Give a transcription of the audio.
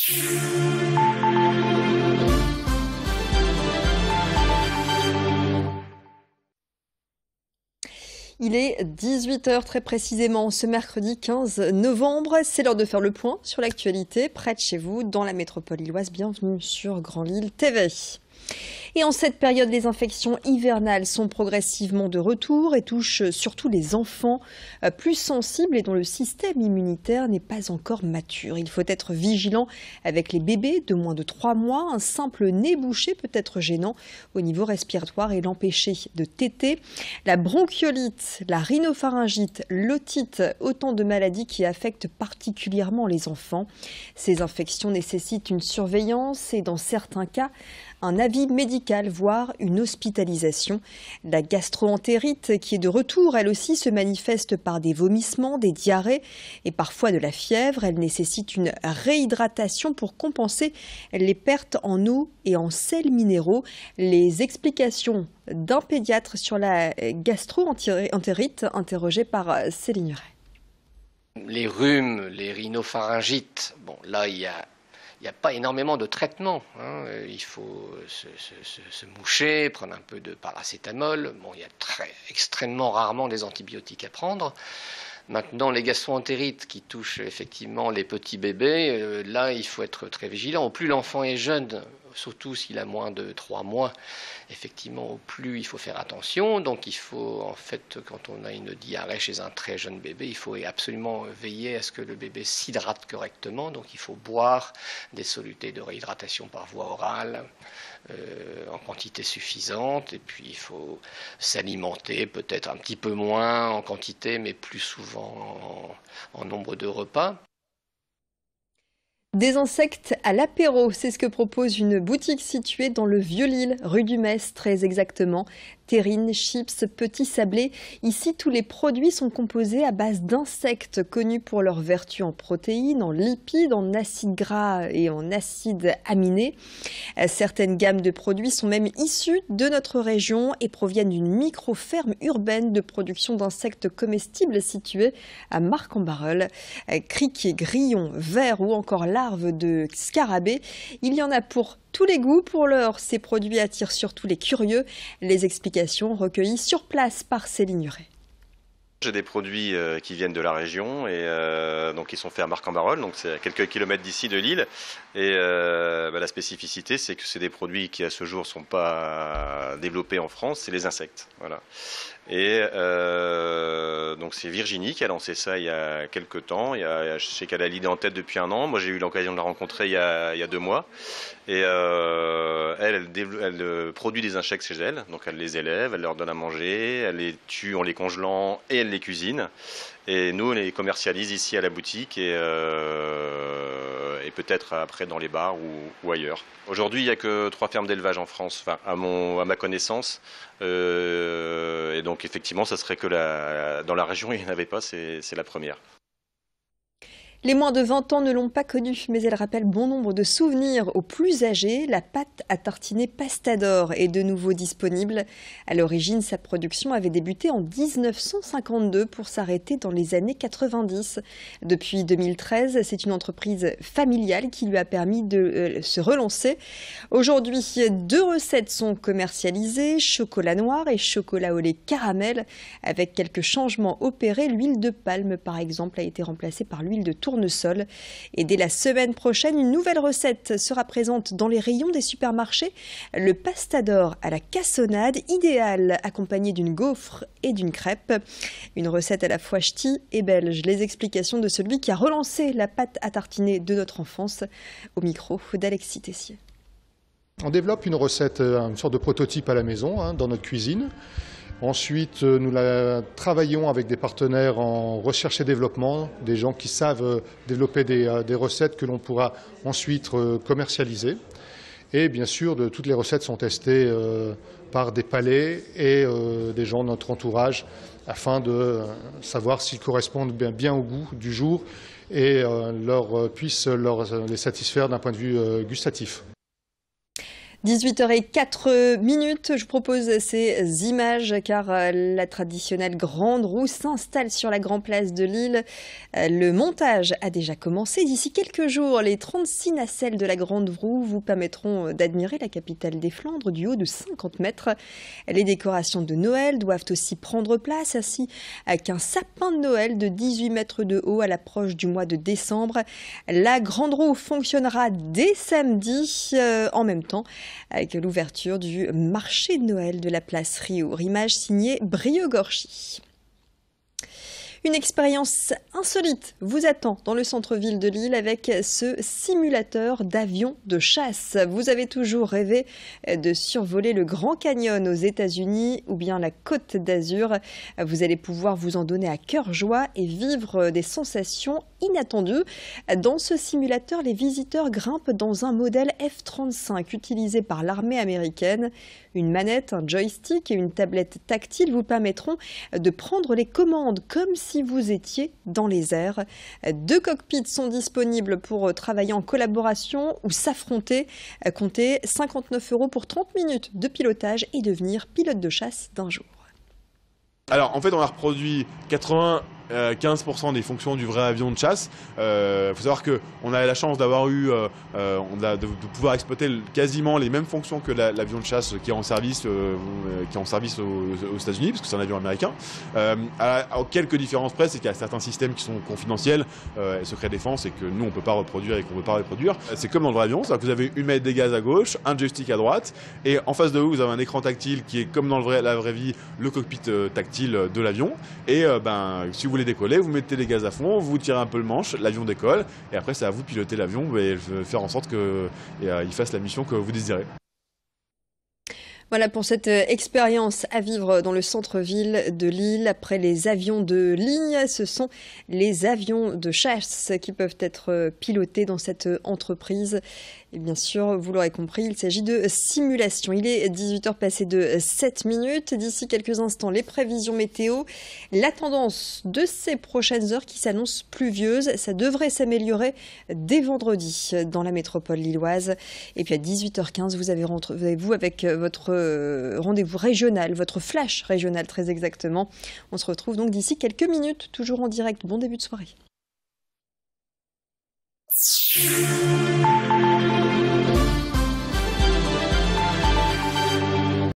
Il est 18 h très précisément ce mercredi 15 novembre. C'est l'heure de faire le point sur l'actualité près de chez vous dans la métropole lilloise. Bienvenue sur Grand Lille TV. Et en cette période, les infections hivernales sont progressivement de retour et touchent surtout les enfants plus sensibles et dont le système immunitaire n'est pas encore mature. Il faut être vigilant avec les bébés de moins de 3 mois. Un simple nez bouché peut être gênant au niveau respiratoire et l'empêcher de téter. La bronchiolite, la rhinopharyngite, l'otite, autant de maladies qui affectent particulièrement les enfants. Ces infections nécessitent une surveillance et dans certains cas, un avis médical, voire une hospitalisation. La gastro-entérite, qui est de retour, elle aussi se manifeste par des vomissements, des diarrhées et parfois de la fièvre. Elle nécessite une réhydratation pour compenser les pertes en eau et en sels minéraux. Les explications d'un pédiatre sur la gastro-entérite, interrogé par Céline Huret. Les rhumes, les rhinopharyngites, bon là il n'y a pas énormément de traitement. Il faut se moucher, prendre un peu de paracétamol. Bon, il y a extrêmement rarement des antibiotiques à prendre. Maintenant, les gastro-entérites qui touchent effectivement les petits bébés, là, il faut être très vigilant. Au plus l'enfant est jeune, surtout s'il a moins de 3 mois, effectivement, au plus il faut faire attention. Donc, il faut, en fait, quand on a une diarrhée chez un très jeune bébé, il faut absolument veiller à ce que le bébé s'hydrate correctement. Donc, il faut boire des solutés de réhydratation par voie orale en quantité suffisante. Et puis, il faut s'alimenter peut-être un petit peu moins en quantité, mais plus souvent en nombre de repas. Des insectes à l'apéro, c'est ce que propose une boutique située dans le Vieux-Lille, rue du Metz, très exactement. Terrines, chips, petits sablés. Ici, tous les produits sont composés à base d'insectes connus pour leurs vertus en protéines, en lipides, en acides gras et en acides aminés. Certaines gammes de produits sont même issues de notre région et proviennent d'une micro-ferme urbaine de production d'insectes comestibles située à Marc-en-Barœul. Criquets, grillons, vers ou encore larves de scarabées. Il y en a pour tous les goûts. Pour l'heure, ces produits attirent surtout les curieux. Les explications recueillies sur place par Céline Huret. J'ai des produits qui viennent de la région et donc ils sont faits à Marc-en-Barœul, donc c'est à quelques kilomètres d'ici de Lille. Et la spécificité, c'est que c'est des produits qui à ce jour ne sont pas développés en France, c'est les insectes. Voilà. Et donc c'est Virginie qui a lancé ça il y a quelques temps. Je sais qu'elle a l'idée en tête depuis 1 an. Moi j'ai eu l'occasion de la rencontrer il y a 2 mois. Et elle produit des insectes chez elle. Donc elle les élève, elle leur donne à manger, elle les tue en les congelant et elle les cuisine. Et nous on les commercialise ici à la boutique et peut-être après dans les bars ou ailleurs. Aujourd'hui, il n'y a que 3 fermes d'élevage en France, enfin, à ma connaissance. Et donc, effectivement, ça serait que dans la région, il n'y en avait pas, c'est la première. Les moins de 20 ans ne l'ont pas connue, mais elle rappelle bon nombre de souvenirs aux plus âgés. La pâte à tartiner Pastador est de nouveau disponible. À l'origine, sa production avait débuté en 1952 pour s'arrêter dans les années 90. Depuis 2013, c'est une entreprise familiale qui lui a permis de se relancer. Aujourd'hui, 2 recettes sont commercialisées, chocolat noir et chocolat au lait caramel. Avec quelques changements opérés, l'huile de palme, par exemple, a été remplacée par l'huile de tournesol. Et dès la semaine prochaine, une nouvelle recette sera présente dans les rayons des supermarchés. Le Pastador à la cassonade, idéal accompagné d'une gaufre et d'une crêpe. Une recette à la fois ch'ti et belge. Les explications de celui qui a relancé la pâte à tartiner de notre enfance au micro d'Alexis Tessier. On développe une recette, une sorte de prototype à la maison, dans notre cuisine. Ensuite, nous la travaillons avec des partenaires en recherche et développement, des gens qui savent développer des recettes que l'on pourra ensuite commercialiser. Et bien sûr, toutes les recettes sont testées par des palais et des gens de notre entourage afin de savoir s'ils correspondent bien au goût du jour et puissent les satisfaire d'un point de vue gustatif. 18h04, je vous propose ces images car la traditionnelle grande roue s'installe sur la grande place de Lille. Le montage a déjà commencé. D'ici quelques jours, les 36 nacelles de la grande roue vous permettront d'admirer la capitale des Flandres du haut de 50 mètres. Les décorations de Noël doivent aussi prendre place, ainsi qu'un sapin de Noël de 18 mètres de haut à l'approche du mois de décembre. La grande roue fonctionnera dès samedi en même temps avec l'ouverture du marché de Noël de la place Rio. Image signée Brio-Gorchy. Une expérience insolite vous attend dans le centre-ville de Lille avec ce simulateur d'avion de chasse. Vous avez toujours rêvé de survoler le Grand Canyon aux États-Unis ou bien la Côte d'Azur. Vous allez pouvoir vous en donner à cœur joie et vivre des sensations inattendues. Dans ce simulateur, les visiteurs grimpent dans un modèle F-35 utilisé par l'armée américaine. Une manette, un joystick et une tablette tactile vous permettront de prendre les commandes comme si vous étiez dans les airs. 2 cockpits sont disponibles pour travailler en collaboration ou s'affronter. Comptez 59 € pour 30 minutes de pilotage et devenir pilote de chasse d'un jour. Alors en fait on a reproduit 95% des fonctions du vrai avion de chasse. Faut savoir qu'on a la chance d'avoir eu, de pouvoir exploiter quasiment les mêmes fonctions que l'avion de chasse qui est en service, aux États-Unis, parce que c'est un avion américain. À quelques différences près, c'est qu'il y a certains systèmes qui sont confidentiels et secret défense et que nous on peut pas reproduire et qu'on peut pas reproduire. C'est comme dans le vrai avion, c'est-à-dire que vous avez une manette des gaz à gauche, un joystick à droite, et en face de vous, vous avez un écran tactile qui est comme dans la vraie vie, le cockpit tactile de l'avion. Et si vous voulez décoller, vous mettez les gaz à fond, vous tirez un peu le manche, l'avion décolle, et après c'est à vous de piloter l'avion et faire en sorte qu'il fasse la mission que vous désirez. Voilà pour cette expérience à vivre dans le centre-ville de Lille. Après les avions de ligne, ce sont les avions de chasse qui peuvent être pilotés dans cette entreprise. Et bien sûr, vous l'aurez compris, il s'agit de simulation. Il est 18h passé de 7 minutes. D'ici quelques instants, les prévisions météo. La tendance de ces prochaines heures qui s'annonce pluvieuse, ça devrait s'améliorer dès vendredi dans la métropole lilloise. Et puis à 18h15, vous avez vous avec votre rendez-vous régional, votre flash régional très exactement. On se retrouve donc d'ici quelques minutes, toujours en direct. Bon début de soirée.